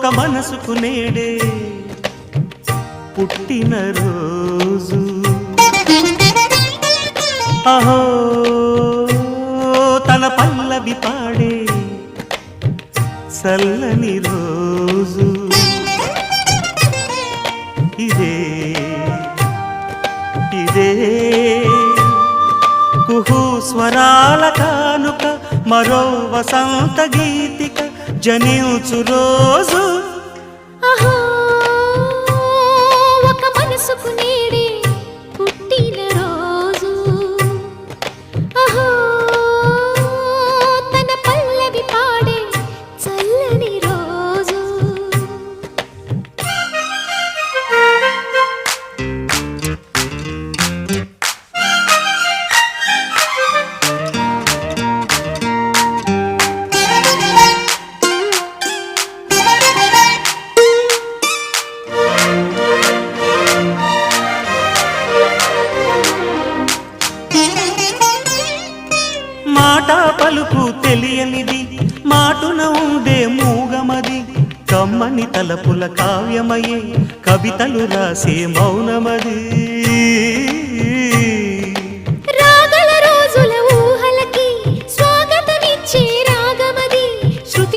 ఒక మనసుకు నేడే పుట్టినరోజు అహో తన పల్లవి పాడే చల్లని రోజు ఇదే ఇదే కుహు స్వరాల కానుక మరో వసంత గీతిక జనించు రోజు అహో ఒక మనసుకు నేడే పుట్టిన రోజు అహో తన పల్లవి పాడే చల్లని రోజు మాట పలుకు తెలియనిది మాటున ఉండే మూగమది కమ్మని తలపుల కావ్యమయే కవితలు రాసే మౌనమది